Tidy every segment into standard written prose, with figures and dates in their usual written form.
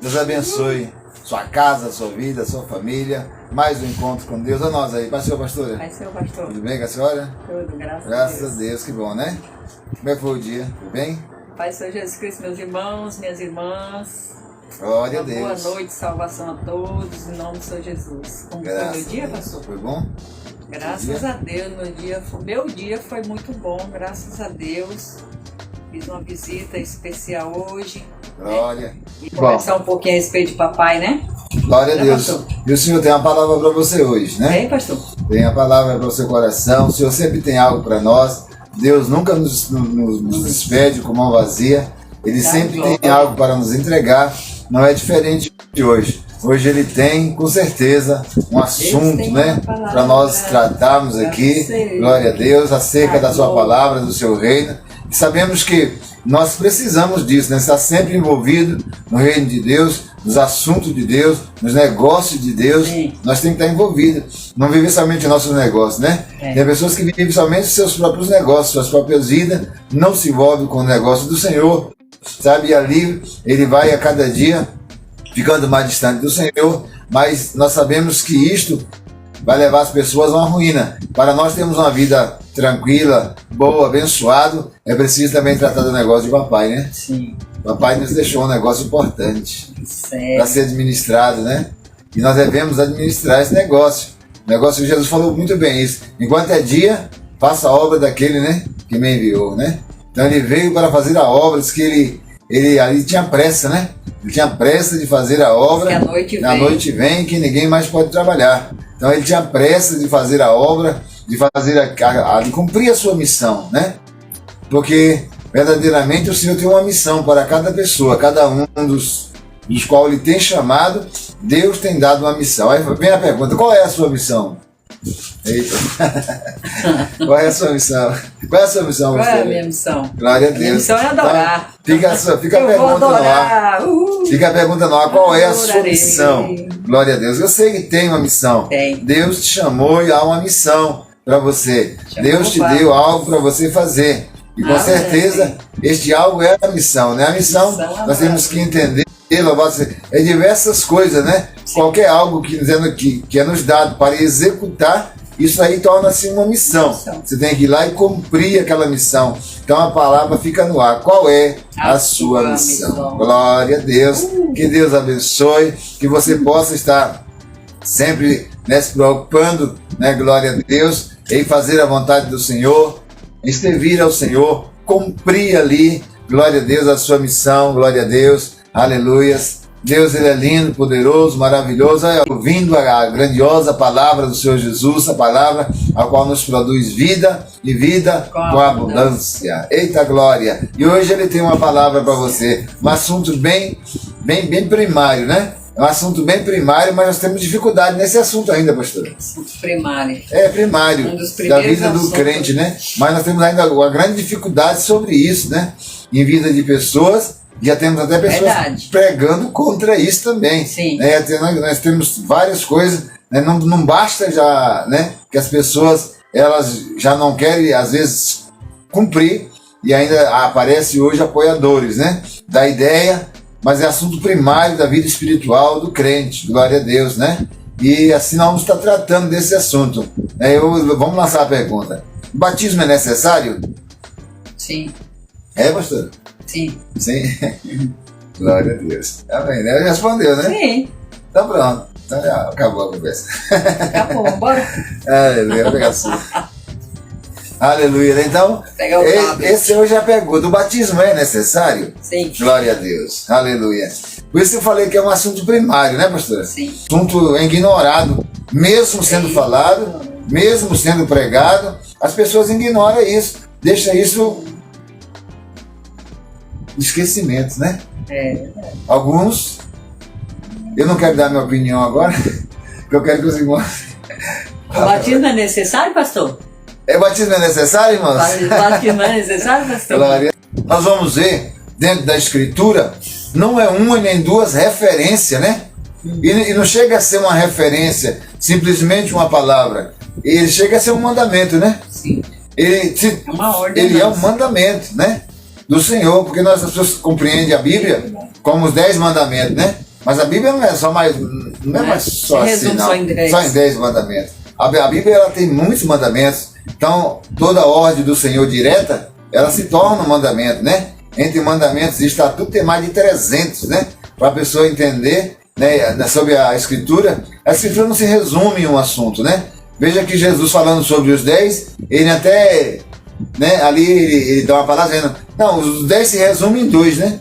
Deus abençoe sua casa, sua vida, sua família. Mais um encontro com Deus. Olha nós aí. Paz, senhor pastora. Paz, senhor pastor. Tudo bem com a senhora? Tudo, graças a Deus. Graças a Deus, que bom, né? Como é que foi o dia? Tudo bem? Pai, Senhor Jesus Cristo, meus irmãos, minhas irmãs. Glória a Deus. Boa noite, salvação a todos, em nome do Senhor Jesus. Como foi meu dia, pastor? Foi bom? Graças a Deus, meu dia foi muito bom, graças a Deus. Fiz uma visita especial hoje. Glória. E conversar um pouquinho a respeito de papai, né? Glória a Deus. Pastor? E o Senhor tem uma palavra para você hoje, né? Tem, pastor? Tem a palavra para o seu coração. O Senhor sempre tem algo para nós. Deus nunca nos despede com mão vazia. Ele sempre tem algo para nos entregar. Não é diferente de hoje. Hoje ele tem, com certeza, um assunto, né, para nós tratarmos aqui. Glória a Deus, acerca da sua palavra, do seu reino. E sabemos que nós precisamos disso, né? Estar sempre envolvido no reino de Deus, nos assuntos de Deus, nos negócios de Deus. Sim. Nós temos que estar envolvidos. Não viver somente nossos negócios, né? Tem pessoas que vivem somente seus próprios negócios, suas próprias vidas, não se envolvem com o negócio do Senhor, sabe? E ali ele vai a cada dia ficando mais distante do Senhor, mas nós sabemos que isto vai levar as pessoas a uma ruína. Para nós termos uma vida tranquila, boa, abençoado, é preciso também tratar do negócio de papai, né? Sim. Papai nos deixou um negócio importante para ser administrado, né? E nós devemos administrar esse negócio. O negócio que Jesus falou muito bem isso. Enquanto é dia, faça a obra daquele, né, que me enviou, né? Então ele veio para fazer a obra, diz que ele ali tinha pressa, né? Ele tinha pressa de fazer a obra. Que a noite vem que ninguém mais pode trabalhar. Então ele tinha pressa de fazer a obra, de fazer de cumprir a sua missão, né? Porque verdadeiramente o Senhor tem uma missão para cada pessoa, cada um dos qual ele tem chamado, Deus tem dado uma missão. Aí vem a pergunta: qual é a sua missão? Eita. Qual é a sua missão? Qual é a sua missão? Qual é a minha missão? Glória a Deus. Minha missão é adorar. Então, fica a pergunta no ar. Fica a pergunta no ar: qual é a sua missão? Glória a Deus. Eu sei que tem uma missão. Tem. Deus te chamou e há uma missão para você. Deus te deu algo para você fazer. E com certeza este algo é a missão, né? A missão nós temos que entender. É diversas coisas, né? Sim. Qualquer algo que é nos dado para executar, isso aí torna-se uma missão. Você tem que ir lá e cumprir aquela missão. Então a palavra fica no ar. Qual é a sua missão? Glória a Deus. Que Deus abençoe. Que você possa estar sempre, né, se preocupando, né, glória a Deus, em fazer a vontade do Senhor, em servir ao Senhor, cumprir ali, glória a Deus, a sua missão, glória a Deus. Aleluias. Deus, ele é lindo, poderoso, maravilhoso. Ouvindo a grandiosa palavra do Senhor Jesus, a palavra a qual nos produz vida e vida com abundância. Eita glória! E hoje ele tem uma palavra para você, um assunto bem primário, né? É um assunto bem primário, mas nós temos dificuldade nesse assunto ainda, pastor. Assunto primário. É primário, da vida do crente, né? Mas nós temos ainda uma grande dificuldade sobre isso, né? Em vida de pessoas. Já temos até pessoas pregando contra isso também. Sim. Né? Nós temos várias coisas, né? Não basta já, né, que as pessoas elas já não querem, às vezes, cumprir, e ainda aparece hoje apoiadores, né, da ideia, mas é assunto primário da vida espiritual do crente, glória a Deus, né? E assim nós vamos estar tratando desse assunto. Vamos lançar a pergunta: o batismo é necessário? Sim. É, pastor? Sim. Sim? Glória a Deus. Amém, né? Ele respondeu, né? Sim. Então pronto. Então já acabou a conversa. Acabou, bora. Aleluia, vou pegar assim. Aleluia. Então, esse hoje é a pergunta: o batismo é necessário? Sim. Glória a Deus. Aleluia. Por isso eu falei que é um assunto primário, né, pastora? Sim. Assunto ignorado, mesmo sendo falado, mesmo sendo pregado, as pessoas ignoram isso. Deixa isso esquecimentos, né? Alguns, eu não quero dar minha opinião agora, porque eu quero que os irmãos... O batismo é necessário, pastor? O batismo é necessário, irmãos? O batismo é necessário, pastor? Glória. Nós vamos ver, dentro da Escritura, não é uma nem duas referências, né? E não chega a ser uma referência, simplesmente uma palavra. Ele chega a ser um mandamento, né? Sim. É uma ordem. Ele é um mandamento, né? Do Senhor, porque as pessoas compreendem a Bíblia como os 10 mandamentos, né? Mas a Bíblia não é só mais, não é mais só assim, não. Só em 10 mandamentos. A Bíblia ela tem muitos mandamentos. Então, toda a ordem do Senhor direta, ela se torna um mandamento, né? Entre mandamentos e estatuto tem mais de 300, né? Para a pessoa entender, né, sobre a Escritura não se resume em um assunto, né? Veja que Jesus falando sobre os 10, ele até, né, ali ele dá uma palavra dizendo, não, os 10 se resumem em 2, né?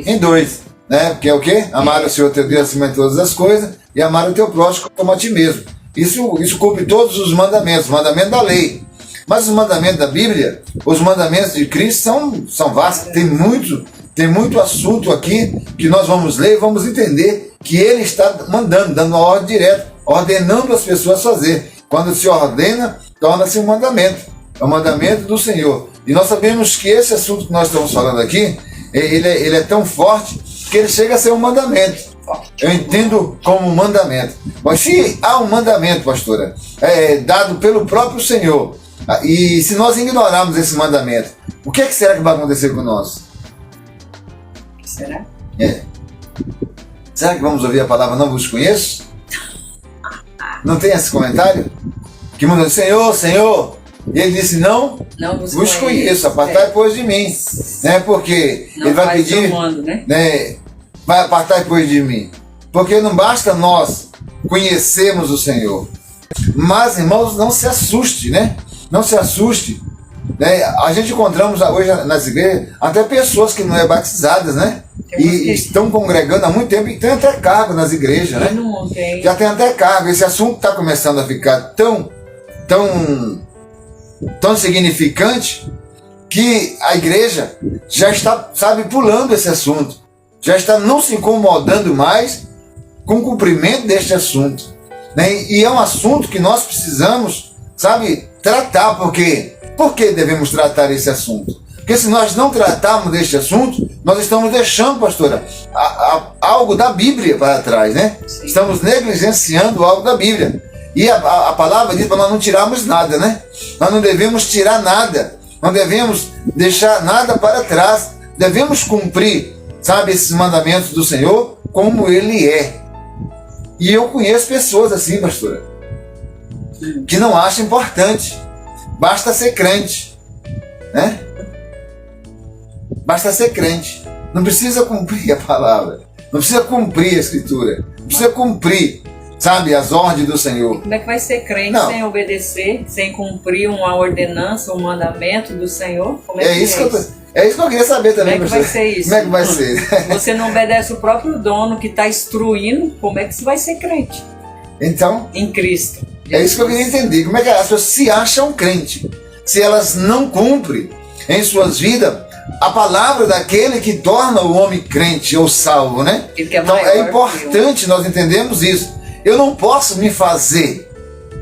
Em dois, né? Porque é o quê? Amar o Senhor teu Deus acima de todas as coisas e amar o teu próximo como a ti mesmo. Isso cumpre todos os mandamentos da lei. Mas os mandamentos da Bíblia, os mandamentos de Cristo são vastos, tem muito assunto aqui que nós vamos ler e vamos entender que ele está mandando, dando uma ordem direta, ordenando as pessoas a fazer. Quando se ordena, torna-se um mandamento, é o mandamento do Senhor. E nós sabemos que esse assunto que nós estamos falando aqui, ele é tão forte que ele chega a ser um mandamento. Eu entendo como um mandamento. Mas se há um mandamento, pastora, dado pelo próprio Senhor, e se nós ignorarmos esse mandamento, o que será que vai acontecer com nós? O que será? Será que vamos ouvir a palavra não vos conheço? Não tem esse comentário? Que muda Senhor, Senhor. E ele disse, não vos conheço, apartai depois de mim. Né? Porque não ele vai pedir, né? Vai apartar depois de mim. Porque não basta nós conhecermos o Senhor. Mas, irmãos, não se assuste, né? Não se assuste. Né? A gente encontramos hoje nas igrejas até pessoas que não é batizadas, né? E estão congregando há muito tempo e tem até cargo nas igrejas, né? Já tem até cargo. Esse assunto está começando a ficar tão significante que a igreja já está, pulando esse assunto. Já está não se incomodando mais com o cumprimento deste assunto. Né? E é um assunto que nós precisamos, tratar. Por quê? Por que devemos tratar esse assunto? Porque se nós não tratarmos deste assunto, nós estamos deixando, pastora, algo da Bíblia para trás, né? Sim. Estamos negligenciando algo da Bíblia. E a palavra diz para nós não tirarmos nada, né? Nós não devemos tirar nada. Não devemos deixar nada para trás. Devemos cumprir, esses mandamentos do Senhor como Ele é. E eu conheço pessoas assim, pastora, que não acham importante. Basta ser crente, né? Basta ser crente. Não precisa cumprir a palavra. Não precisa cumprir a Escritura. Não precisa cumprir, as ordens do Senhor. Como é que vai ser crente sem obedecer, sem cumprir uma ordenança, um mandamento do Senhor? Como é que é isso que eu queria saber também. Como é que vai ser isso? Como é que vai ser? Você não obedece o próprio dono que está instruindo, como é que você vai ser crente? Então, em Cristo. É isso que eu queria entender. Como é que as pessoas se acham crente? Se elas não cumprem em suas vidas a palavra daquele que torna o homem crente ou salvo, né? Então é importante nós entendermos isso. Eu não posso me fazer,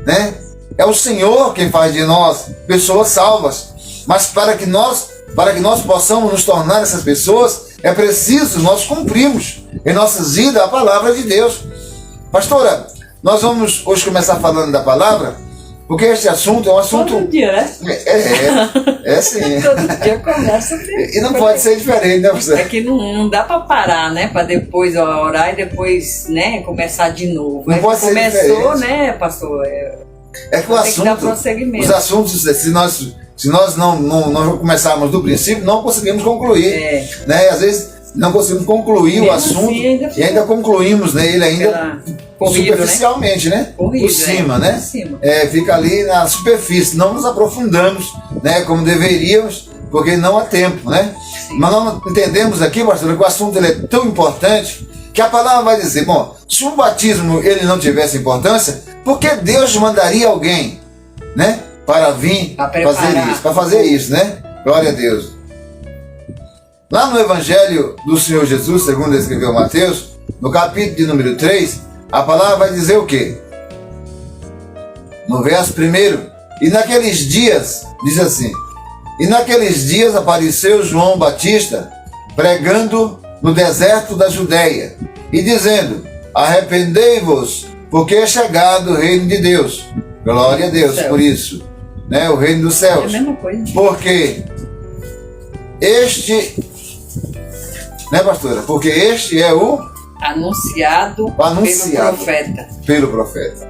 né? É o Senhor quem faz de nós pessoas salvas. Mas para que nós possamos nos tornar essas pessoas, é preciso nós cumprirmos em nossas vidas a palavra de Deus. Pastora, nós vamos hoje começar falando da palavra, porque este assunto é um assunto... Todo dia, né? É sim. Todo dia começa. E não pode ser diferente, né, professor? É que não dá para parar, né? Para depois orar e depois, né, começar de novo. Não pode ser começou, né, pastor? É que o assunto, os assuntos, se nós não começarmos do princípio, não conseguimos concluir. Né? Às vezes não conseguimos concluir o assunto e ainda concluímos nele superficialmente, né? Por cima, né? Fica ali na superfície, não nos aprofundamos, né? Como deveríamos, porque não há tempo, né? Sim. Mas nós entendemos aqui, pastor, que o assunto ele é tão importante que a palavra vai dizer, se o batismo ele não tivesse importância, por que Deus mandaria alguém, né? Para vir fazer isso, né? Glória a Deus. Lá no Evangelho do Senhor Jesus, segundo escreveu Mateus, no capítulo de número 3, a palavra vai dizer o quê? No verso 1, e naqueles dias, diz assim, e naqueles dias apareceu João Batista, pregando no deserto da Judéia, e dizendo, arrependei-vos, porque é chegado o reino de Deus. Glória a Deus por isso, né? O reino dos céus. É a mesma coisa. Porque este, né, pastora? Porque este é o Anunciado pelo profeta.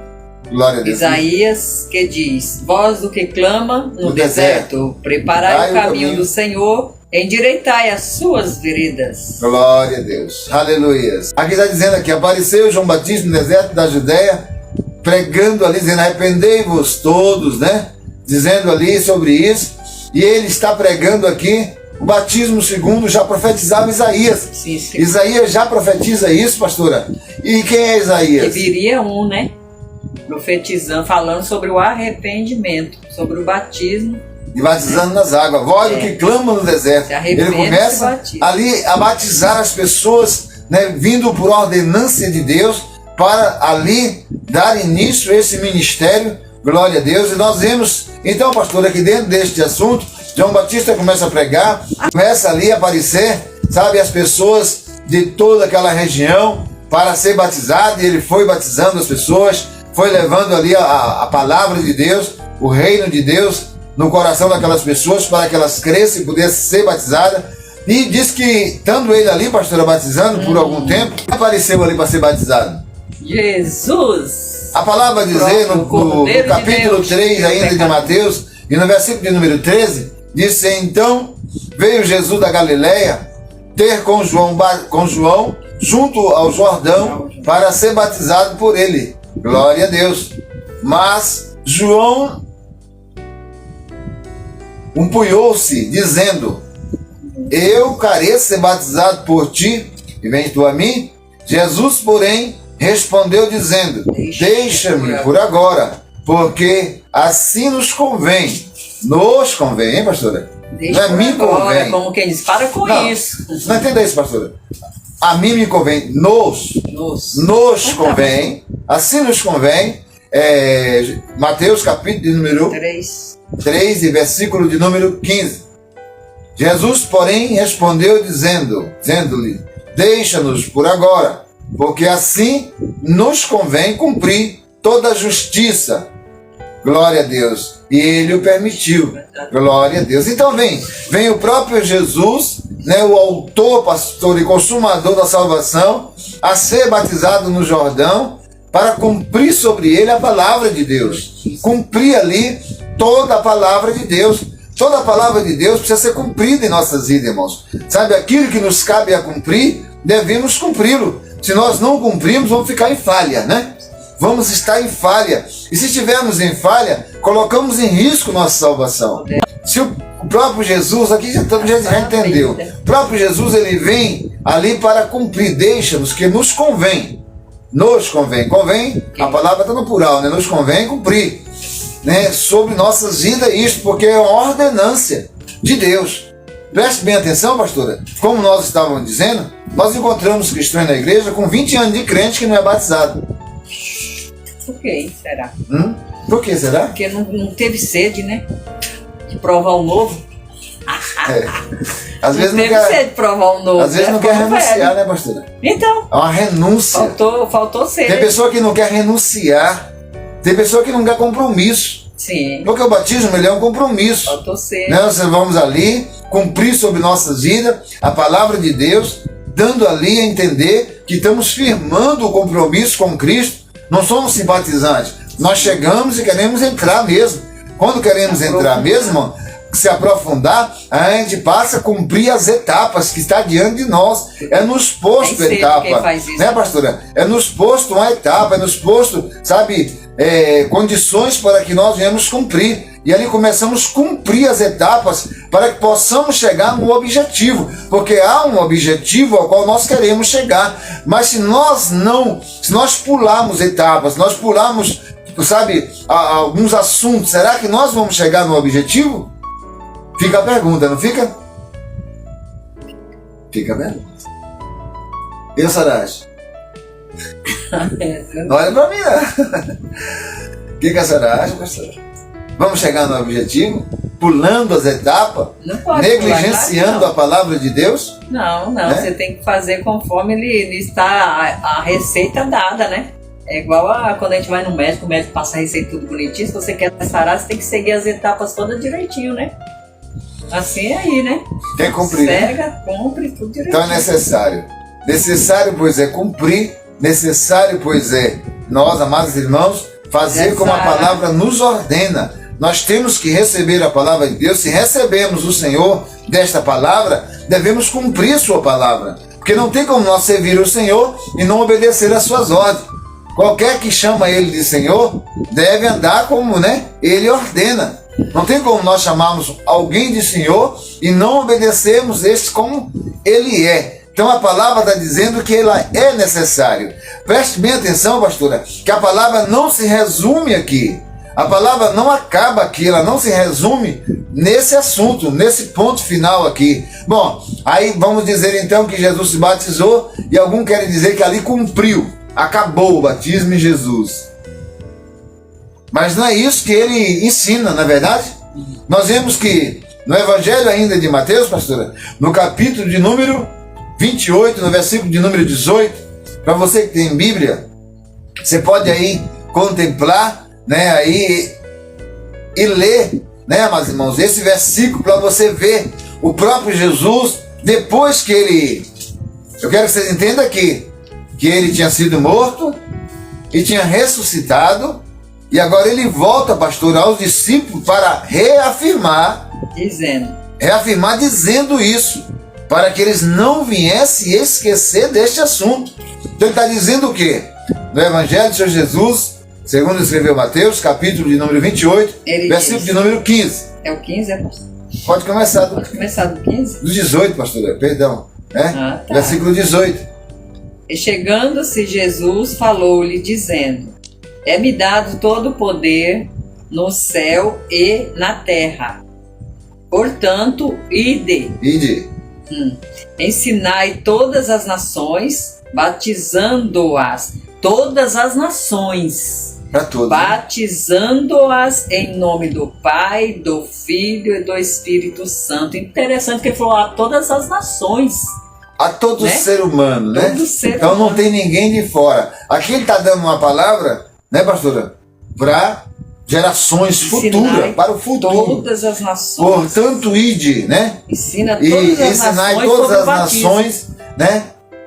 Glória a Deus. Isaías, que diz: voz do que clama no deserto, preparai o caminho do Senhor, endireitai as suas veredas. Glória a Deus. Aleluia. Aqui está dizendo aqui, apareceu João Batista no deserto da Judéia, pregando ali, dizendo, arrependei-vos todos, né? Dizendo ali sobre isso. E ele está pregando aqui o batismo segundo já profetizava Isaías. Sim. Isaías já profetiza isso, pastora. E quem é Isaías? Que viria né? Profetizando, falando sobre o arrependimento, sobre o batismo. E batizando nas águas. Voz do que clama no deserto. Ele começa ali a batizar as pessoas, né, vindo por ordenância de Deus, para ali dar início a esse ministério. Glória a Deus. E nós vemos, então, pastor, aqui dentro deste assunto, João Batista começa a pregar, começa ali a aparecer, sabe, as pessoas de toda aquela região para ser batizado, e ele foi batizando as pessoas, foi levando ali a palavra de Deus, o reino de Deus no coração daquelas pessoas, para que elas cresçam e pudessem ser batizadas. E diz que, estando ele ali, pastora, batizando por algum tempo, apareceu ali para ser batizado. Jesus! A palavra dizer no capítulo 3 ainda de Mateus, e no versículo de número 13, diz: então veio Jesus da Galileia ter com João junto ao Jordão para ser batizado por ele. Glória a Deus. Mas João empunhou-se, dizendo: eu careço ser batizado por ti, e vens tu a mim? Jesus, porém, respondeu dizendo: deixa-me por agora, porque assim nos convém. Nos convém, hein, pastora? Não é me convém. Como quem diz, para com isso. Não entenda isso, pastora. A mim me convém, nos convém, assim nos convém. Mateus capítulo de número 3 e versículo de número 15. Jesus, porém, respondeu dizendo-lhe: deixa-nos por agora, porque assim nos convém cumprir toda a justiça. Glória a Deus. E ele o permitiu. Glória a Deus. Então vem o próprio Jesus, né, o autor, pastor e consumador da salvação, a ser batizado no Jordão, para cumprir sobre ele a palavra de Deus. Cumprir ali toda a palavra de Deus. Toda a palavra de Deus precisa ser cumprida em nossas vidas, irmãos. Sabe, aquilo que nos cabe a cumprir, devemos cumpri-lo. Se nós não cumprirmos, vamos ficar em falha, né? Vamos estar em falha. E se estivermos em falha, colocamos em risco nossa salvação. Se o próprio Jesus, aqui já entendeu, o próprio Jesus, ele vem ali para cumprir, deixa-nos, que nos convém. Nos convém. Convém, a palavra está no plural, né? Nos convém cumprir, né, sobre nossas vidas isto, porque é uma ordenância de Deus. Preste bem atenção, pastora. Como nós estávamos dizendo, nós encontramos cristãos na igreja com 20 anos de crente que não é batizado. Por que será? Por que será? Porque não teve sede, né? De provar o novo. Às vezes não teve sede de provar o novo. Às vezes não quer renunciar, né, pastora? Então. É uma renúncia. Faltou sede. Tem pessoa que não quer renunciar. Tem pessoa que não quer compromisso. Sim. Porque o batismo, ele é um compromisso. Faltou sede. Nós vamos ali cumprir sobre nossas vidas a palavra de Deus, dando ali a entender que estamos firmando o compromisso com Cristo. Não somos simpatizantes. Nós chegamos e queremos entrar mesmo. Quando queremos entrar mesmo, se aprofundar, a gente passa a cumprir as etapas que está diante de nós. É nos posto etapa. Né, pastora? É nos posto uma etapa, é nos posto, sabe, condições para que nós venhamos cumprir. E ali começamos a cumprir as etapas para que possamos chegar no objetivo. Porque há um objetivo ao qual nós queremos chegar. Mas se nós pularmos etapas, nós pularmos, sabe, alguns assuntos, será que nós vamos chegar no objetivo? Fica a pergunta, não fica? Fica a pergunta. E a Sarage? Olha pra mim, né? O que a senhora acha, pastora? Vamos chegar no objetivo? Pulando as etapas? Negligenciando a palavra de Deus? Não, né? Você tem que fazer conforme ele está a receita dada, né? É igual quando a gente vai no médico, o médico passa a receita tudo bonitinho. Se você quer sarar, você tem que seguir as etapas todas direitinho, né? Assim é aí, né? Tem que cumprir. Cega, cumpre tudo direitinho. Então é necessário necessário, pois é, cumprir, necessário, pois é, nós, amados irmãos, fazer como a palavra nos ordena. Nós temos que receber a palavra de Deus. Se recebemos o Senhor desta palavra, devemos cumprir sua palavra. Porque não tem como nós servir o Senhor e não obedecer às suas ordens. Qualquer que chama ele de Senhor, deve andar como, ele ordena. Não tem como nós chamarmos alguém de Senhor e não obedecermos este como ele é. Então a palavra está dizendo que ela é necessária. Preste bem atenção, pastora, que a palavra não se resume aqui. A palavra não acaba aqui, ela não se resume nesse assunto, nesse ponto final aqui. Bom, aí vamos dizer então que Jesus se batizou e alguns querem dizer que ali cumpriu, acabou o batismo em Jesus. Mas não é isso que ele ensina, não é verdade? Nós vemos que no Evangelho ainda de Mateus, pastora, no capítulo de número 28, no versículo de número 18, para você que tem Bíblia, você pode aí contemplar, aí e ler, meus irmãos, esse versículo para você ver o próprio Jesus depois que ele, eu quero que vocês entendam aqui, que ele tinha sido morto e tinha ressuscitado e agora ele volta, pastor, aos discípulos para reafirmar dizendo isso, para que eles não viessem esquecer deste assunto. Então ele está dizendo o quê? No Evangelho do Senhor Jesus, segundo escreveu Mateus, capítulo de número 28, versículo de número 15. É o 15, é, pastor? Pode começar do 15? Do 18, pastor, perdão. Tá. Versículo 18. E chegando-se Jesus, falou-lhe, dizendo: É-me dado todo o poder no céu e na terra. Portanto, ide. Ensinai todas as nações, batizando-as, todas as nações, batizando-as em nome do Pai, do Filho e do Espírito Santo. Interessante que ele falou a todas as nações. A todo ser humano, Todo ser então humano. Não tem ninguém de fora. Aqui ele está dando uma palavra, pastora, para gerações futuras, para o futuro. Todas as nações. Portanto, ide, Ensina ensinai todas as nações,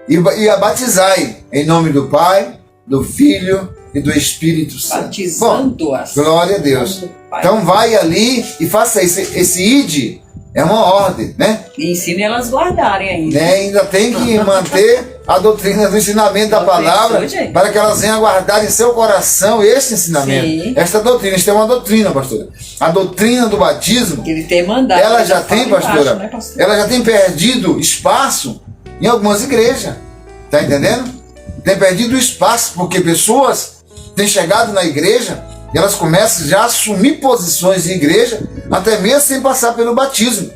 e a batizai em nome do Pai, do Filho e do Espírito Santo. Batizando-as. Glória a Deus. Então vai ali e faça isso. Esse ide é uma ordem, E ensine elas guardarem ainda. Ainda tem que manter a doutrina do ensinamento da palavra para que elas venham guardar em seu coração este ensinamento. Sim. Esta doutrina, isto é uma doutrina, pastora. A doutrina do batismo, Ele tem mandado. ela já tem, pastora, embaixo, ela já tem perdido espaço em algumas igrejas. Está entendendo? Tem perdido espaço porque pessoas têm chegado na igreja e elas começam já a assumir posições em igreja, até mesmo sem passar pelo batismo,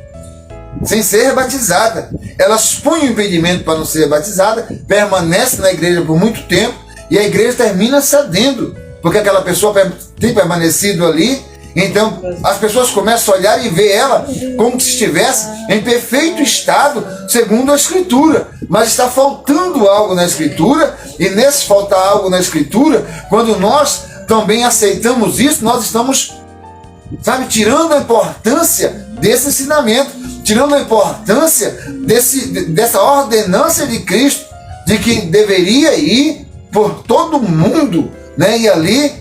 sem ser batizada. Elas põem o impedimento para não ser batizada, permanecem na igreja por muito tempo e a igreja termina cedendo, porque aquela pessoa tem permanecido ali. Então as pessoas começam a olhar e ver ela como se estivesse em perfeito estado, segundo a Escritura. Mas está faltando algo na Escritura, e nesse faltar algo na Escritura, quando nós também aceitamos isso, nós estamos, tirando a importância desse ensinamento, tirando a importância dessa ordenança de Cristo, de que deveria ir por todo mundo, e ali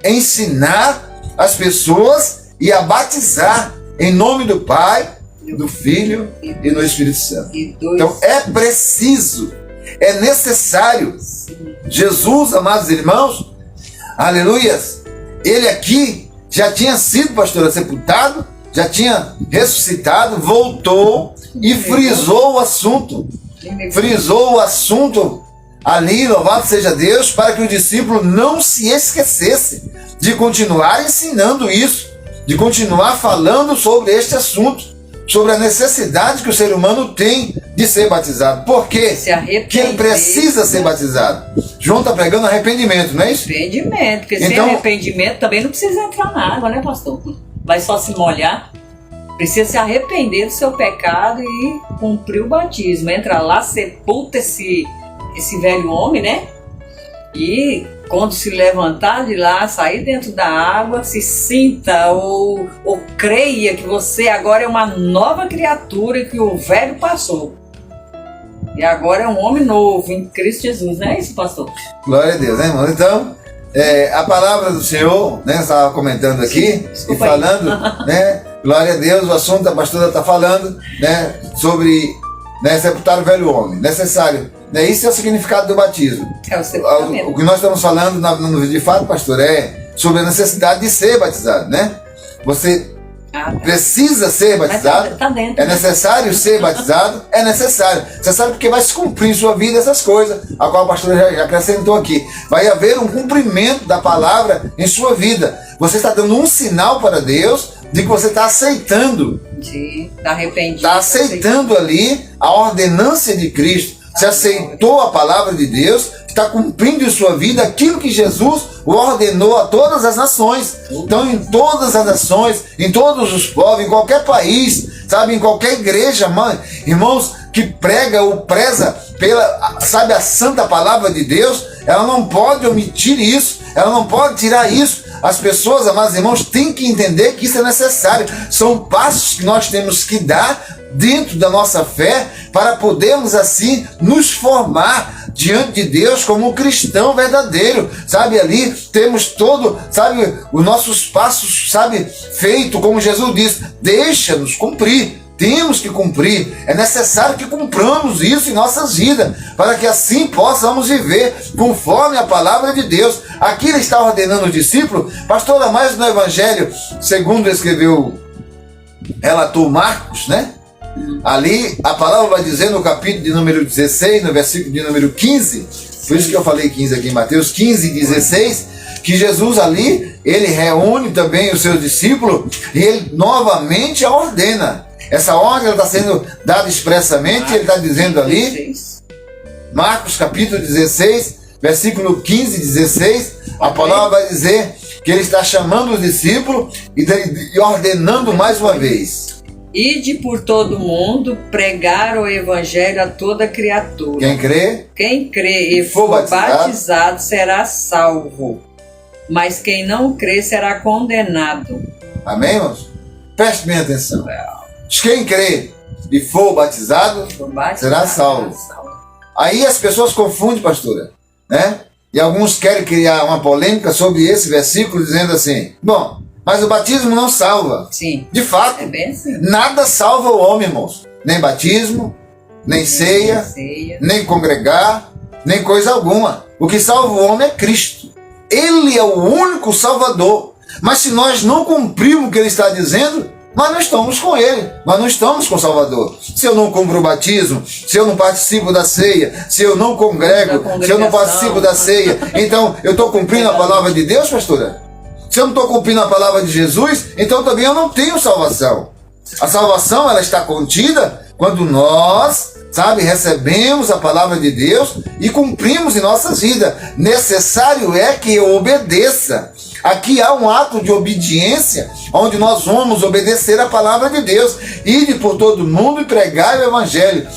ensinar as pessoas e a batizar em nome do Pai, do Filho e do Espírito Santo. Então é preciso, é necessário. Jesus, amados irmãos, aleluias, ele aqui já tinha sido, pastor, sepultado, já tinha ressuscitado, voltou e frisou o assunto. Frisou o assunto ali, louvado seja Deus, para que o discípulo não se esquecesse de continuar ensinando isso, de continuar falando sobre este assunto, sobre a necessidade que o ser humano tem de ser batizado. Por quê? Que ele precisa ser batizado. João está pregando arrependimento, não é isso? Arrependimento, porque sem arrependimento também não precisa entrar na água, né, pastor? Vai só se molhar. Precisa se arrepender do seu pecado e cumprir o batismo. Entra lá, sepulta esse velho homem, E quando se levantar de lá, sair dentro da água, se sinta ou creia que você agora é uma nova criatura e que o velho passou. E agora é um homem novo em Cristo Jesus, não é isso, pastor? Glória a Deus, né, irmão? Então, a palavra do Senhor, né, estava comentando aqui e falando, né, glória a Deus, o assunto a pastora está falando, né, sobre, né, sepultar o velho homem, necessário. Né, isso é o significado do batismo. É o sepultamento. O que nós estamos falando, de fato, pastor, é sobre a necessidade de ser batizado, né? Você precisa ser batizado, tá dentro, é necessário ser batizado, é necessário. Você sabe porque vai se cumprir em sua vida essas coisas, a qual a pastora já acrescentou aqui. Vai haver um cumprimento da palavra em sua vida. Você está dando um sinal para Deus de que você está aceitando. Está arrependido. Está aceitando ali a ordenância de Cristo. Você aceitou a palavra de Deus, está cumprindo em sua vida aquilo que Jesus ordenou a todas as nações. Então, em todas as nações, em todos os povos, em qualquer país, sabe, em qualquer igreja, irmãos, que prega ou preza pela, sabe, a santa palavra de Deus, ela não pode omitir isso, ela não pode tirar isso. As pessoas, amados irmãos, têm que entender que isso é necessário. São passos que nós temos que dar dentro da nossa fé para podermos assim nos formar diante de Deus como um cristão verdadeiro, sabe, ali temos todo, sabe, os nossos passos, sabe, feito como Jesus disse, deixa-nos cumprir, temos que cumprir, é necessário que cumpramos isso em nossas vidas, para que assim possamos viver conforme a palavra de Deus. Aqui ele está ordenando os discípulos, pastor, mais no Evangelho, segundo escreveu, relatou Marcos, né? Ali a palavra vai dizer no capítulo de número 16, no versículo de número 15, por isso que eu falei 15 aqui em Mateus 15 e 16, que Jesus ali, ele reúne também os seus discípulos e ele novamente a ordena. Essa ordem está sendo dada expressamente, ele está dizendo ali, Marcos capítulo 16, versículo 15 e 16, a palavra vai dizer que ele está chamando os discípulos e ordenando mais uma vez. Ide por todo mundo, pregar o evangelho a toda criatura. Quem crê e for batizado será salvo, mas quem não crê será condenado. Amém, irmãos? Preste bem atenção. Quem crê e for batizado será salvo. Aí as pessoas confundem, pastora, né? E alguns querem criar uma polêmica sobre esse versículo, dizendo assim, bom, mas o batismo não salva. Sim. De fato, é bem assim. Nada salva o homem, irmãos. Nem batismo, nem ceia, nem congregar, nem coisa alguma. O que salva o homem é Cristo. Ele é o único Salvador. Mas se nós não cumprirmos o que ele está dizendo, nós não estamos com ele, nós não estamos com o Salvador. Se eu não cumpro o batismo, se eu não participo da ceia, se eu não congrego, se eu não participo da ceia, então eu estou cumprindo a palavra de Deus, pastora? Se eu não estou cumprindo a palavra de Jesus, então também eu não tenho salvação. A salvação, ela está contida quando nós, sabe, recebemos a palavra de Deus e cumprimos em nossas vidas. Necessário é que eu obedeça. Aqui há um ato de obediência, onde nós vamos obedecer a palavra de Deus. Ide por todo mundo e pregai o evangelho.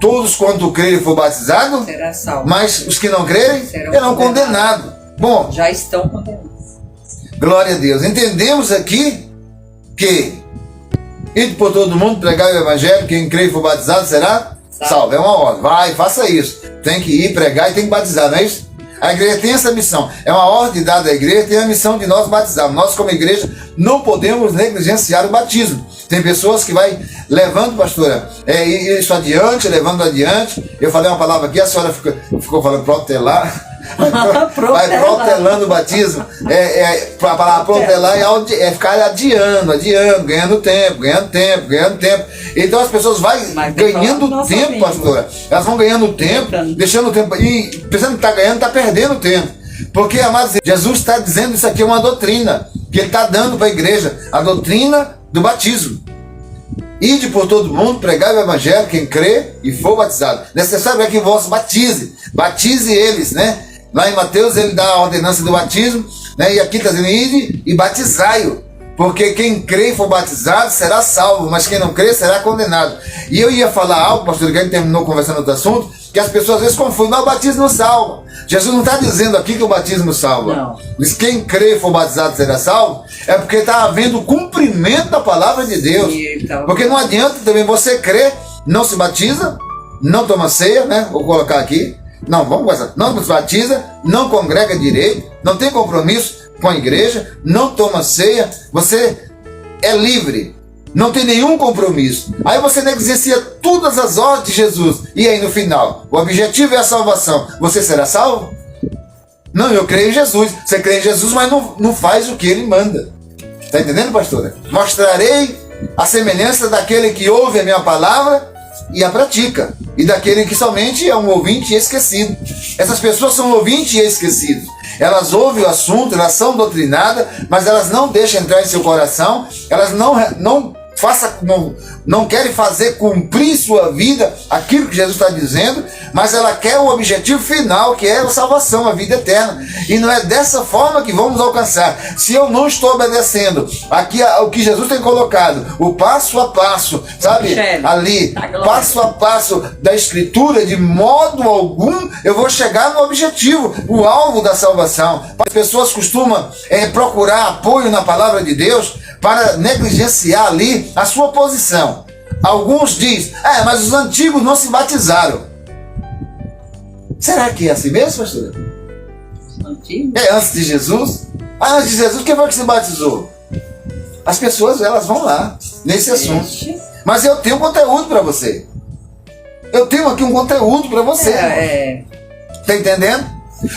Todos quanto crerem e for batizado, será salvo. Mas os que não crerem serão condenados. Bom, já estão condenados. Glória a Deus. Entendemos aqui que ide por todo mundo, pregar o evangelho, quem crê e for batizado será salvo. É uma ordem. Vai, faça isso. Tem que ir, pregar e tem que batizar, não é isso? A igreja tem essa missão. É uma ordem dada à igreja, tem a missão de nós batizarmos. Nós, como igreja, não podemos negligenciar o batismo. Tem pessoas que vai levando, pastora, isso adiante, levando adiante. Eu falei uma palavra aqui, a senhora ficou falando protelar. Vai protelando o batismo. A palavra protelar é ficar adiando, ganhando tempo. Então as pessoas vão ganhando tempo, pastora. Elas vão ganhando tempo, deixando o tempo. E pensando que está ganhando, está perdendo tempo. Porque, amados, Jesus está dizendo isso aqui é uma doutrina que ele está dando para a igreja, a doutrina do batismo. Ide por todo mundo, pregai o evangelho, quem crê e for batizado. Necessário é que vos batize eles, né? Lá em Mateus ele dá a ordenança do batismo, né? E aqui está dizendo, ide e batizai-o. Porque quem crê e for batizado será salvo, mas quem não crê será condenado. E eu ia falar algo, pastor, que a gente terminou conversando outro assunto, que as pessoas às vezes confundem, mas o batismo não salva. Jesus não está dizendo aqui que o batismo salva. Não. Mas quem crê e for batizado será salvo, é porque está havendo cumprimento da palavra de Deus. Porque não adianta também você crer, não se batiza, não toma ceia, né? Vou colocar aqui. Não, vamos começar. Não se batiza, não congrega direito, não tem compromisso com a igreja, não toma ceia, você é livre, não tem nenhum compromisso. Aí você negligencia todas as ordens de Jesus. E aí no final, o objetivo é a salvação. Você será salvo? Não, eu creio em Jesus. Você crê em Jesus, mas não faz o que ele manda. Está entendendo, pastora? Mostrarei a semelhança daquele que ouve a minha palavra e a pratica, e daquele que somente é um ouvinte e esquecido. Essas pessoas são ouvintes e esquecidos. Elas ouvem o assunto, elas são doutrinadas, mas elas não deixam entrar em seu coração, elas não querem fazer cumprir sua vida aquilo que Jesus está dizendo, mas ela quer o objetivo final, que é a salvação, a vida eterna. E não é dessa forma que vamos alcançar. Se eu não estou obedecendo aqui o que Jesus tem colocado, o passo a passo, sabe, ali, passo a passo da Escritura, de modo algum eu vou chegar no objetivo, o alvo da salvação. As pessoas costumam procurar apoio na palavra de Deus para negligenciar ali a sua posição. Alguns dizem, mas os antigos não se batizaram. Será que é assim mesmo, pastor? Antigo? Antes de Jesus? Antes de Jesus, quem foi que se batizou? As pessoas, elas vão lá, nesse assunto. Mas eu tenho conteúdo para você. Eu tenho aqui um conteúdo para você. Tá entendendo?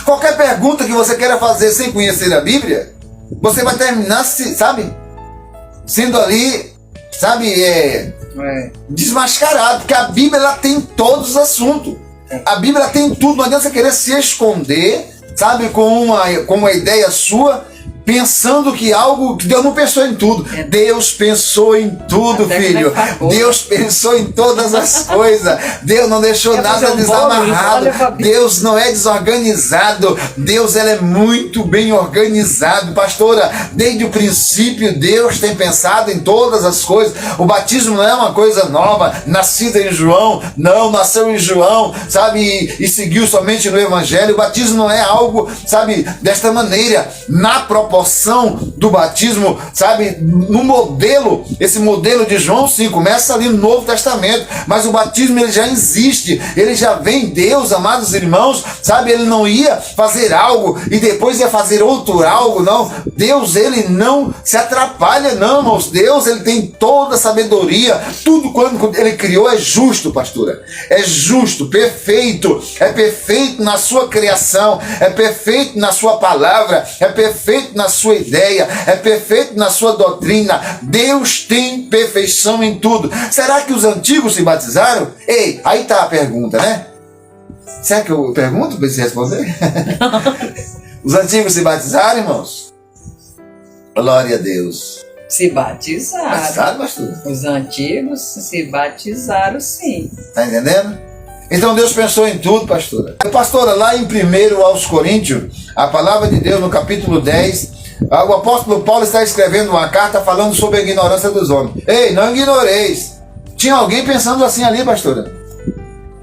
Qualquer pergunta que você queira fazer sem conhecer a Bíblia, você vai terminar, sendo ali, desmascarado, porque a Bíblia ela tem todos os assuntos. A Bíblia tem tudo, não adianta você querer se esconder, com uma ideia sua, pensando que algo que Deus não pensou em tudo. Deus pensou em tudo, filho. Deus pensou em todas as coisas. Deus não deixou nada desamarrado. Deus não é desorganizado. Deus ele é muito bem organizado. Pastora, desde o princípio Deus tem pensado em todas as coisas. O batismo não é uma coisa nova, nascida em João. Não, nasceu em João, e seguiu somente no Evangelho. O batismo não é algo, desta maneira, na proporção do batismo, no modelo, esse modelo de João, sim, começa ali no Novo Testamento, mas o batismo ele já existe, ele já vem. Deus, amados irmãos, ele não ia fazer algo e depois ia fazer outro algo, não. Deus, ele não se atrapalha, não, irmãos. Deus, ele tem toda a sabedoria, tudo quando ele criou é justo, pastora, é justo, perfeito, é perfeito na sua criação, é perfeito na sua palavra, é perfeito na sua ideia, é perfeito na sua doutrina. Deus tem perfeição em tudo. Será que os antigos se batizaram? Ei, aí está a pergunta, né? Será que eu pergunto para você responder? Os antigos se batizaram, irmãos? Glória a Deus. Se batizaram. Batizaram, pastor? Os antigos se batizaram, sim. Está entendendo? Então Deus pensou em tudo, pastora. Pastora, lá em 1 aos Coríntios, a palavra de Deus no capítulo 10, o apóstolo Paulo está escrevendo uma carta falando sobre a ignorância dos homens. Ei, não ignoreis. Tinha alguém pensando assim ali, pastora?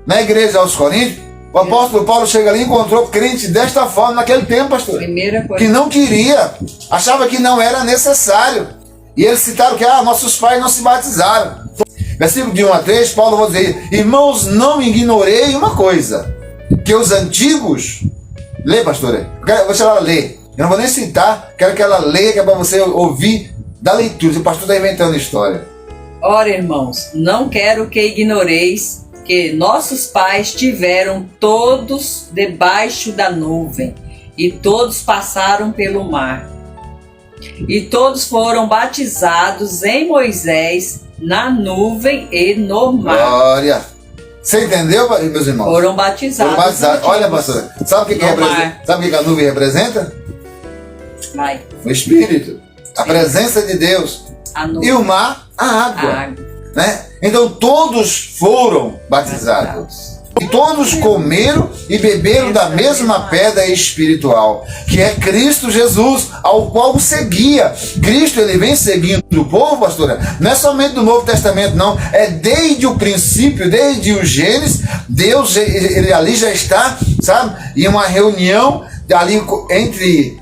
Na igreja aos Coríntios, o apóstolo Paulo chega ali e encontrou crente desta forma naquele tempo, pastora. Primeira coisa. Que não queria, achava que não era necessário. E eles citaram que nossos pais não se batizaram. Versículo de 1 a 3, Paulo vai dizer: irmãos, não ignorei uma coisa, que os antigos... Lê, pastora. Vou deixar ela ler. Eu não vou nem citar, quero que ela leia, que é para você ouvir da leitura. O pastor está inventando história. Ora, irmãos, não quero que ignoreis que nossos pais tiveram todos debaixo da nuvem, e todos passaram pelo mar, e todos foram batizados em Moisés, na nuvem e no mar. Glória! Você entendeu, meus irmãos? Foram batizados. Olha, pastor, sabe o que representa? Sabe o que a nuvem representa? Vai. O Espírito, a presença de Deus. E o mar, a água. Né? Então todos foram batizados. E todos comeram e beberam da mesma pedra espiritual, que é Cristo Jesus, ao qual seguia. Cristo, ele vem seguindo o povo, pastora. Não é somente do Novo Testamento, não. É desde o princípio, desde o Gênesis. Deus, ele ali já está, em uma reunião ali entre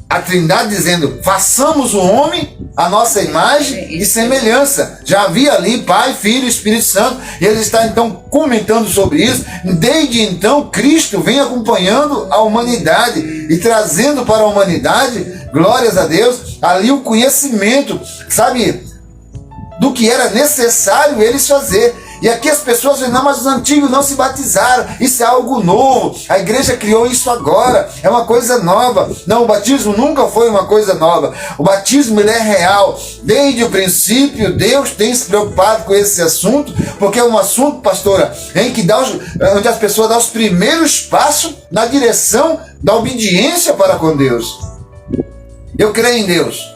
a Trindade, dizendo: façamos o homem a nossa imagem e semelhança. Já havia ali Pai, Filho e Espírito Santo, e ele está então comentando sobre isso. Desde então, Cristo vem acompanhando a humanidade e trazendo para a humanidade, glórias a Deus, ali o conhecimento, sabe, do que era necessário eles fazer. E aqui as pessoas dizem, não, mas os antigos não se batizaram, isso é algo novo, a igreja criou isso agora, é uma coisa nova. Não, o batismo nunca foi uma coisa nova, o batismo ele é real. Desde o princípio, Deus tem se preocupado com esse assunto, porque é um assunto, pastora, em que onde as pessoas dão os primeiros passos na direção da obediência para com Deus. Eu creio em Deus.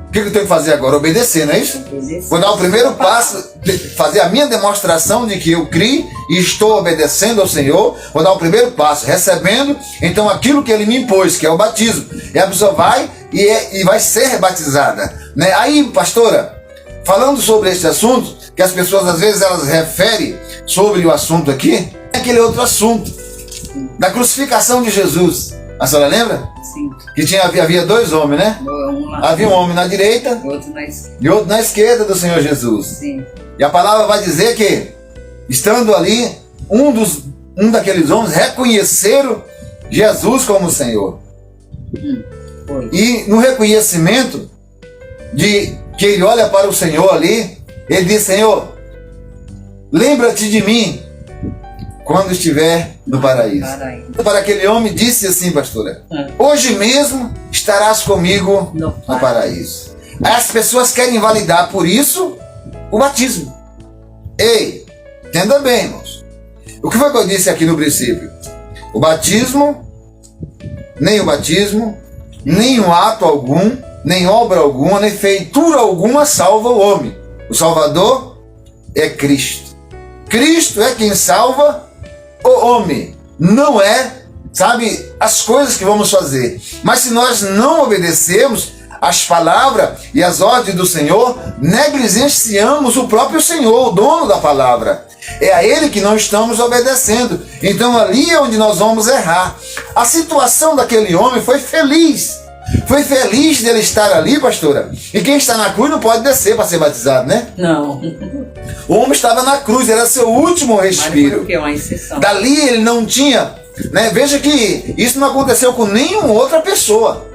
O que eu tenho que fazer agora? Obedecer, não é isso? Vou dar o primeiro passo, fazer a minha demonstração de que eu criei e estou obedecendo ao Senhor. Vou dar o primeiro passo, recebendo então aquilo que Ele me impôs, que é o batismo. E a pessoa vai e vai ser batizada, né? Aí, pastora, falando sobre esse assunto, que as pessoas às vezes elas referem sobre o assunto aqui, é aquele outro assunto, da crucificação de Jesus. A senhora lembra? Sim. Que havia dois homens, né? Havia um homem na direita e outro na esquerda do Senhor Jesus. Sim. E a palavra vai dizer que, estando ali, um daqueles homens reconheceram Jesus como Senhor. E no reconhecimento de que ele olha para o Senhor ali, ele diz, Senhor, lembra-te de mim quando estiver no paraíso. Para aquele homem disse assim, pastora, hoje mesmo estarás comigo no paraíso. Aí as pessoas querem invalidar por isso o batismo. Ei, entenda bem, irmãos. O que foi que eu disse aqui no princípio? O batismo, nem um ato algum, nem obra alguma, nem feitura alguma salva o homem. O Salvador é Cristo. Cristo é quem salva o homem, não é, sabe, as coisas que vamos fazer. Mas se nós não obedecermos as palavras e as ordens do Senhor, negligenciamos o próprio Senhor, o dono da palavra. É a Ele que não estamos obedecendo. Então ali é onde nós vamos errar. A situação daquele homem foi feliz. Foi feliz dele estar ali, pastora. E quem está na cruz não pode descer para ser batizado, né? Não. O homem estava na cruz, era seu último respiro. Mas por quê? Uma exceção. Dali ele não tinha, né? Veja que isso não aconteceu com nenhuma outra pessoa.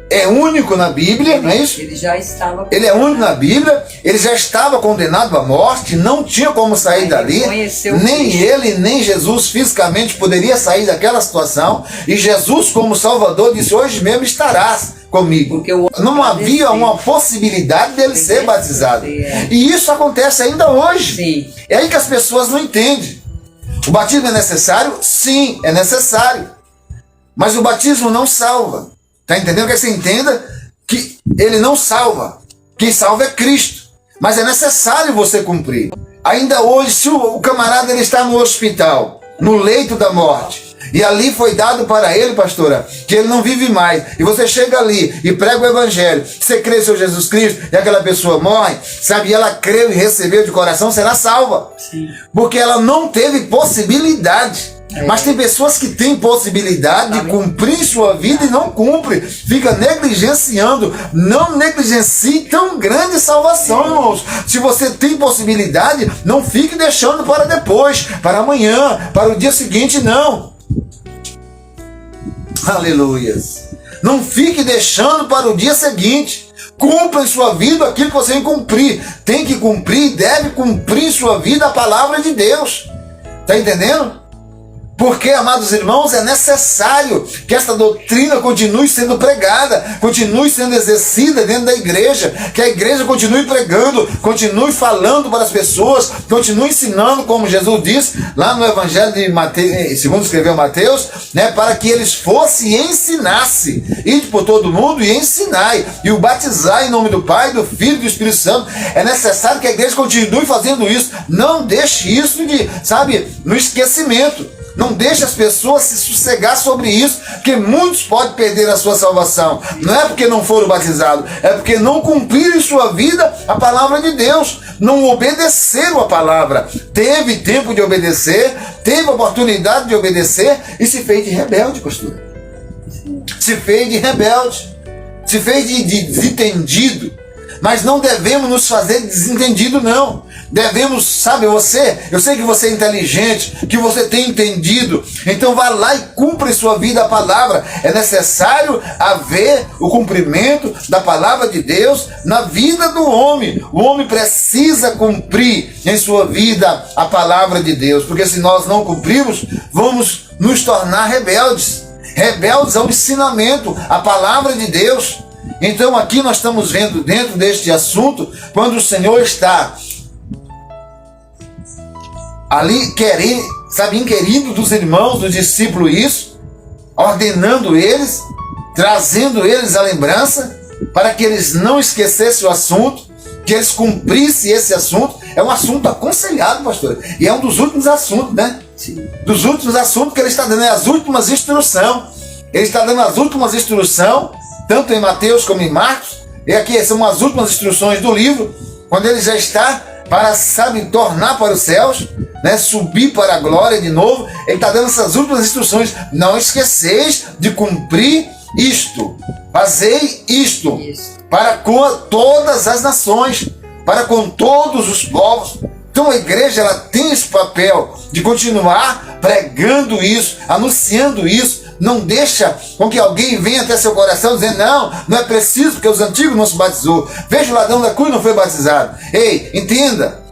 É único na Bíblia, não é isso? Ele já estava. Ele é único na Bíblia, ele já estava condenado à morte, não tinha como sair dali. Nem ele, nem Jesus fisicamente poderia sair daquela situação. E Jesus, como Salvador, disse: hoje mesmo estarás comigo. Porque não havia uma possibilidade dele ser batizado. E isso acontece ainda hoje. Sim. É aí que as pessoas não entendem. O batismo é necessário? Sim, é necessário. Mas o batismo não salva. Está entendendo? Que você entenda que ele não salva. Quem salva é Cristo. Mas é necessário você cumprir. Ainda hoje, se o camarada ele está no hospital, no leito da morte, e ali foi dado para ele, pastora, que ele não vive mais, e você chega ali e prega o evangelho, você crê em Senhor Jesus Cristo, e aquela pessoa morre, sabe, e ela creu e recebeu de coração, será salva. Sim. Porque ela não teve possibilidade. Mas tem pessoas que têm possibilidade de cumprir sua vida e não cumpre, fica negligenciando. Não negligencie tão grande salvação, irmãos. Se você tem possibilidade, não fique deixando para depois, para amanhã, para o dia seguinte, não. Aleluias. Não fique deixando para o dia seguinte. Cumpra em sua vida aquilo que você tem que cumprir. Tem que cumprir e deve cumprir em sua vida a palavra de Deus. Está entendendo? Porque, amados irmãos, é necessário que esta doutrina continue sendo pregada, continue sendo exercida dentro da igreja, que a igreja continue pregando, continue falando para as pessoas, continue ensinando, como Jesus disse lá no Evangelho de Mateus, segundo escreveu Mateus, né, para que eles fossem e ensinassem. Ide por todo mundo e ensinai, e o batizar em nome do Pai, do Filho e do Espírito Santo. É necessário que a igreja continue fazendo isso. Não deixe isso no esquecimento. Não deixe as pessoas se sossegar sobre isso, porque muitos podem perder a sua salvação. Não é porque não foram batizados, é porque não cumpriram em sua vida a palavra de Deus, não obedeceram a palavra. Teve tempo de obedecer, teve oportunidade de obedecer e se fez de rebelde, pastor. Se fez de rebelde, se fez de desentendido. Mas não devemos nos fazer desentendido, não. Devemos, sabe, eu sei que você é inteligente, que você tem entendido, então vá lá e cumpra em sua vida a palavra. É necessário haver o cumprimento da palavra de Deus na vida do homem. O homem precisa cumprir em sua vida a palavra de Deus, porque se nós não cumprirmos, vamos nos tornar rebeldes ao ensinamento, à palavra de Deus. Então aqui nós estamos vendo dentro deste assunto, quando o Senhor está ali inquirindo dos irmãos, dos discípulos isso, ordenando eles, trazendo eles à lembrança, para que eles não esquecessem o assunto, que eles cumprissem esse assunto. É um assunto aconselhado, pastor, e é um dos últimos assuntos, né? Sim. Dos últimos assuntos que ele está dando, as últimas instruções. Ele está dando as últimas instruções, tanto em Mateus como em Marcos, e aqui são as últimas instruções do livro, quando ele já está para, tornar para os céus, né, subir para a glória de novo. Ele está dando essas últimas instruções. Não esqueceis de cumprir isto. Fazei isto para com todas as nações, para com todos os povos. Então a igreja, ela tem esse papel de continuar pregando isso, anunciando isso. Não deixa com que alguém venha até seu coração dizendo, não é preciso, porque os antigos não se batizou. Veja, o ladrão da cruz não foi batizado. Ei, entenda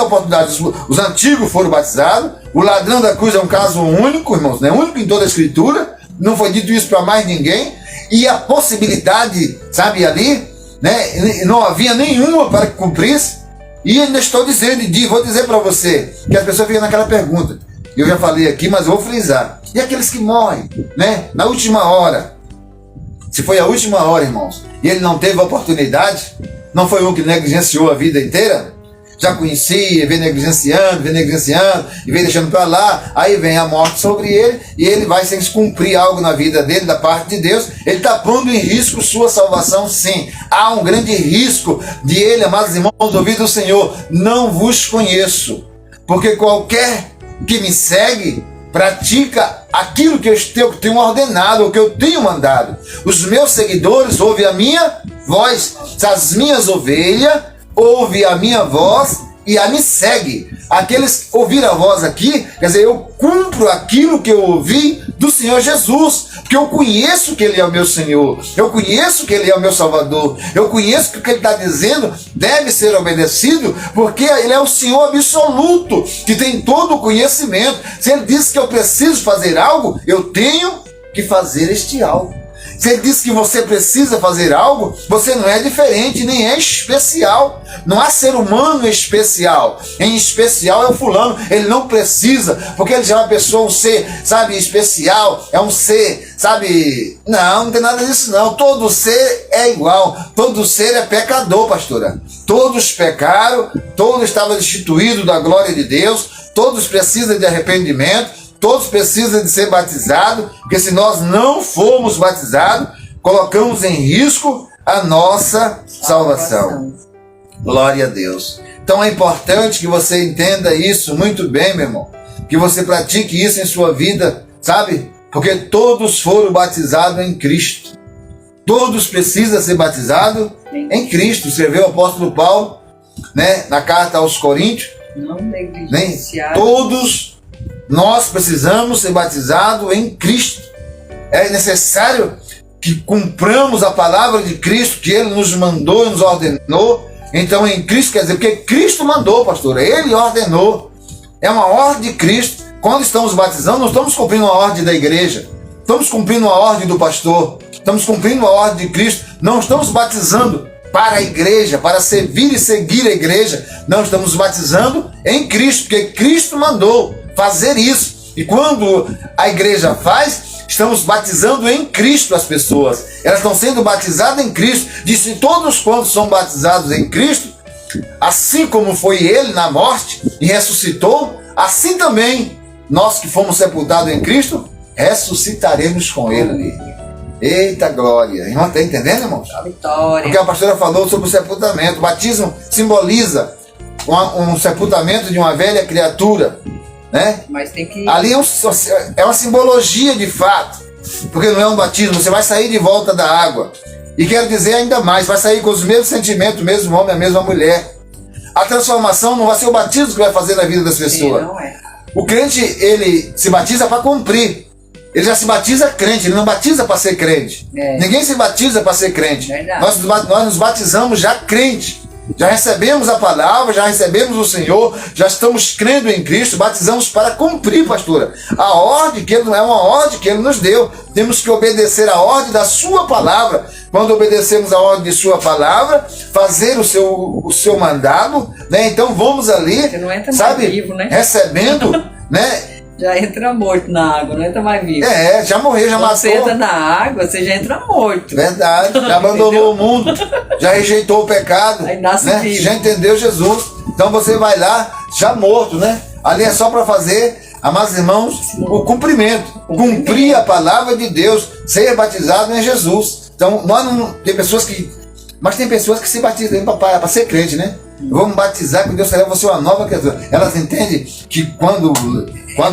a oportunidade. Os antigos foram batizados. O ladrão da cruz é um caso único, irmãos, né? Único em toda a Escritura. Não foi dito isso para mais ninguém. E a possibilidade, ali, né? Não havia nenhuma para que cumprisse. E ainda estou dizendo, vou dizer para você, que as pessoas ficam naquela pergunta. Eu já falei aqui, mas eu vou frisar. E aqueles que morrem, né? Na última hora. Se foi a última hora, irmãos, e ele não teve oportunidade, não foi um que negligenciou a vida inteira? Já conhecia, vem negligenciando, e vem deixando para lá, aí vem a morte sobre ele, e ele vai sem cumprir algo na vida dele, da parte de Deus. Ele está pondo em risco sua salvação, sim. Há um grande risco de ele, amados irmãos, ouvir do Senhor, não vos conheço, porque qualquer que me segue, pratica aquilo que eu tenho ordenado, o que eu tenho mandado. Os meus seguidores ouvem a minha voz, as minhas ovelhas ouvem a minha voz e a me segue. Aqueles que ouviram a voz aqui, quer dizer, eu cumpro aquilo que eu ouvi do Senhor Jesus, porque eu conheço que Ele é o meu Senhor, eu conheço que Ele é o meu Salvador, eu conheço que o que Ele está dizendo deve ser obedecido, porque Ele é o Senhor absoluto, que tem todo o conhecimento. Se Ele diz que eu preciso fazer algo, eu tenho que fazer este algo. Se Ele diz que você precisa fazer algo, você não é diferente, nem é especial. Não há ser humano especial. Em especial é o fulano, ele não precisa, porque ele já é uma pessoa, um ser, especial, é um ser, não tem nada disso não. Todo ser é igual, todo ser é pecador, pastora. Todos pecaram, todos estavam destituídos da glória de Deus, todos precisam de arrependimento, todos precisam de ser batizados, porque se nós não formos batizados, colocamos em risco a nossa salvação. Glória a Deus. Então é importante que você entenda isso muito bem, meu irmão. Que você pratique isso em sua vida, Porque todos foram batizados em Cristo. Todos precisam ser batizados em Cristo. Escreveu o apóstolo Paulo, né, na carta aos Coríntios. Não negligenciar. Todos nós precisamos ser batizados em Cristo. É necessário que cumpramos a palavra de Cristo, que Ele nos mandou e nos ordenou. Então em Cristo quer dizer, porque Cristo mandou, pastor, Ele ordenou. É uma ordem de Cristo. Quando estamos batizando, não estamos cumprindo uma ordem da igreja. Estamos cumprindo uma ordem do pastor. Estamos cumprindo uma ordem de Cristo. Não estamos batizando para a igreja, para servir e seguir a igreja. Não, estamos batizando em Cristo, porque Cristo mandou fazer isso. E quando a igreja faz, estamos batizando em Cristo as pessoas. Elas estão sendo batizadas em Cristo. Disse, todos quantos são batizados em Cristo, assim como foi Ele na morte e ressuscitou, assim também nós que fomos sepultados em Cristo, ressuscitaremos com Ele. Eita glória! Irmão, está entendendo, irmão? A vitória. Porque a pastora falou sobre o sepultamento. O batismo simboliza um sepultamento de uma velha criatura, né? Mas tem que... Ali é uma simbologia de fato, porque não é um batismo. Você vai sair de volta da água. E quero dizer ainda mais, vai sair com os mesmos sentimentos, o mesmo homem, a mesma mulher. A transformação não vai ser o batismo que vai fazer na vida das pessoas. Sim, não é. O crente, ele se batiza para cumprir. Ele já se batiza crente, ele não batiza para ser crente. Ninguém se batiza para ser crente. Nós nos batizamos já crente. Já recebemos a palavra, já recebemos o Senhor, já estamos crendo em Cristo, batizamos para cumprir, pastora. A ordem que Ele não é uma ordem que Ele nos deu. Temos que obedecer a ordem da Sua palavra. Quando obedecemos a ordem de Sua palavra, fazer o seu mandado, né? Então vamos ali, você não entra sabe, mais vivo, né? recebendo, né? Já entra morto na água, não entra mais vivo. Já morreu, já Quando matou. você entra na água, você já entra morto. Verdade, já abandonou o mundo, já rejeitou o pecado, Aí nasce né? vivo. Já entendeu Jesus. Então você vai lá, já morto, né? Ali é só para fazer, amados irmãos, o cumprimento. Cumprir a palavra de Deus, ser batizado em Jesus. Então, nós não, tem pessoas que... Mas tem pessoas que se batizam para ser crente, né? Vamos batizar, que Deus será você uma nova criatura. Elas entendem que quando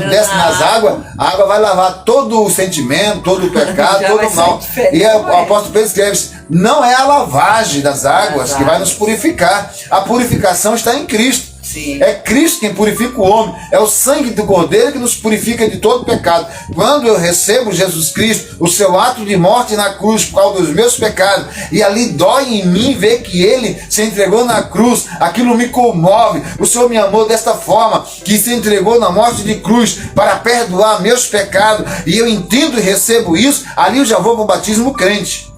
desce nas águas, a água vai lavar todo o sentimento, todo o pecado, todo o mal. E o apóstolo Pedro escreve: não é a lavagem das águas que vai nos purificar. A purificação está em Cristo. Sim. É Cristo quem purifica o homem. É o sangue do Cordeiro que nos purifica de todo pecado. Quando eu recebo Jesus Cristo, o seu ato de morte na cruz por causa dos meus pecados, e ali dói em mim ver que Ele se entregou na cruz, aquilo me comove. O Senhor me amou desta forma, que se entregou na morte de cruz para perdoar meus pecados, e eu entendo e recebo isso. Ali eu já vou para o batismo crente.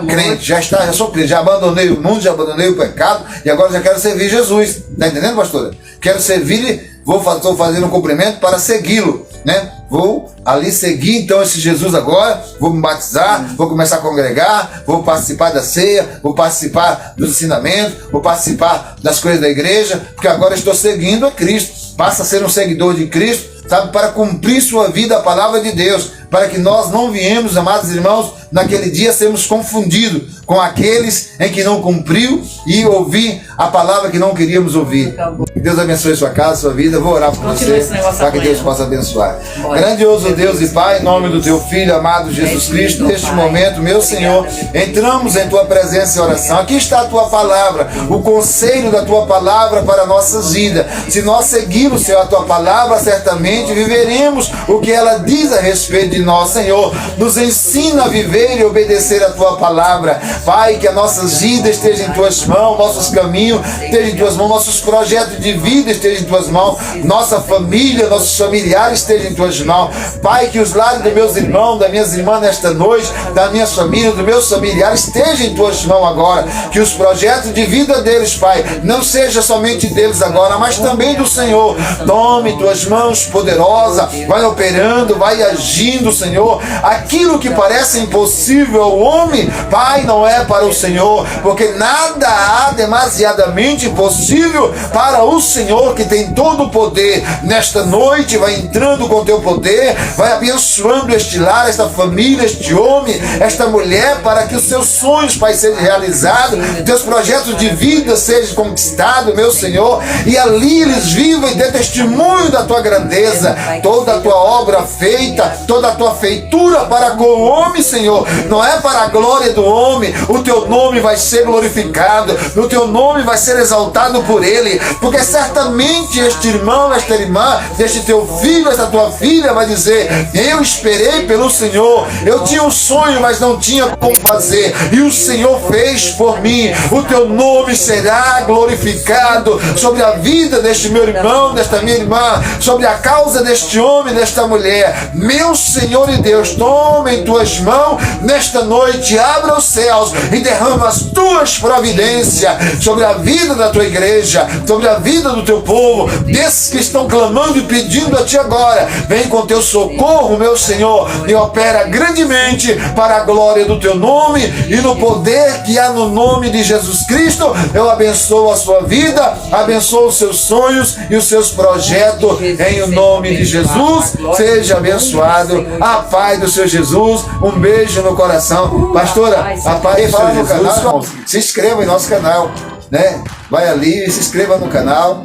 Crente, já sou crente, já abandonei o mundo, já abandonei o pecado, e agora já quero servir Jesus. Está entendendo, pastora? Quero servir, estou fazendo um cumprimento para segui-lo, né? Vou ali seguir então esse Jesus agora, vou me batizar, vou começar a congregar, vou participar da ceia, vou participar dos ensinamentos, vou participar das coisas da igreja, porque agora estou seguindo a Cristo. Passa a ser um seguidor de Cristo, sabe, para cumprir sua vida a palavra de Deus, para que nós não viemos, amados irmãos, naquele dia sermos confundidos com aqueles em que não cumpriu e ouvir a palavra que não queríamos ouvir. Que Deus abençoe sua casa, sua vida. Vou orar por você, para que Deus possa abençoar. Grandioso Deus e Pai, em nome do Teu Filho amado Jesus Cristo, neste momento, meu Senhor, entramos em Tua presença e oração. Aqui está a Tua palavra, o conselho da Tua palavra para a nossa vida. Se nós seguirmos, Senhor, a Tua palavra, certamente viveremos o que ela diz a respeito de nós, Senhor. Nos ensina a viver e obedecer a Tua palavra. Pai, que as nossas vidas estejam em Tuas mãos, nossos caminhos estejam em Tuas mãos, nossos projetos de vida estejam em Tuas mãos, nossa família, nossos familiares estejam em Tuas mãos. Pai, que os lares dos meus irmãos, das minhas irmãs nesta noite, da minha família, dos meus familiares estejam em Tuas mãos agora. Que os projetos de vida deles, Pai, não seja somente deles agora, mas também do Senhor. Tome Tuas mãos poderosas, vai operando, vai agindo, Senhor. Aquilo que parece impossível ao homem, Pai, não é para o Senhor, porque nada há demasiadamente impossível para o Senhor, que tem todo o poder. Nesta noite vai entrando com Teu poder, vai abençoando este lar, esta família, este homem, esta mulher, para que os seus sonhos, Pai, sejam realizados, Teus projetos de vida sejam conquistados, meu Senhor, e ali eles vivam e dê testemunho da Tua grandeza, toda a Tua obra feita, toda a Tua feitura para com o homem, Senhor, não é para a glória do homem. O Teu nome vai ser glorificado, o Teu nome vai ser exaltado por ele, porque certamente este irmão, esta irmã, este Teu filho, esta Tua filha vai dizer: eu esperei pelo Senhor, eu tinha um sonho, mas não tinha como fazer, e o Senhor fez por mim. O Teu nome será glorificado sobre a vida deste meu irmão, desta minha irmã, sobre a causa deste homem, desta mulher. Meu Senhor e Deus, toma em Tuas mãos nesta noite, abra os céus e derrama as Tuas providências sobre a vida da Tua igreja, sobre a vida do Teu povo, desses que estão clamando e pedindo a Ti agora. Vem com Teu socorro, meu Senhor, e opera grandemente para a glória do Teu nome e no poder que há no nome de Jesus Cristo. Eu abençoo a sua vida, abençoo os seus sonhos e os seus projetos em o nome de Jesus. Seja abençoado. A paz do Senhor Jesus. Um beijo no coração. Pastora, a paz do Senhor Jesus. Se inscreva em nosso canal, né? Vai ali e se inscreva no canal.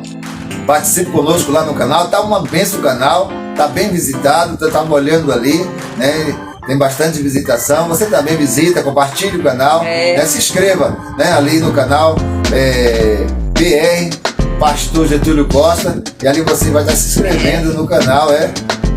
Participe conosco lá no canal. Tá uma bênção o canal. Tá bem visitado. Tá olhando ali, né? tem bastante visitação. Você também visita, compartilhe o canal, né? Se inscreva, né, ali no canal BR Pastor Getúlio Costa, e ali você vai estar se inscrevendo no canal,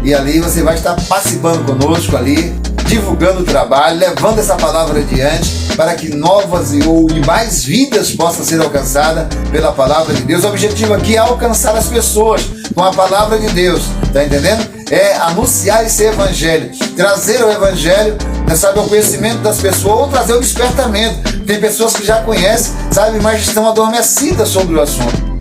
e ali você vai estar participando conosco ali, divulgando o trabalho, levando essa palavra adiante, para que novas e mais vidas possam ser alcançadas pela palavra de Deus. O objetivo aqui é alcançar as pessoas com a palavra de Deus, tá entendendo? É anunciar esse evangelho, trazer o evangelho, sabe, ao conhecimento das pessoas, ou trazer o despertamento. Tem pessoas que já conhecem, sabe, mas estão adormecidas sobre o assunto.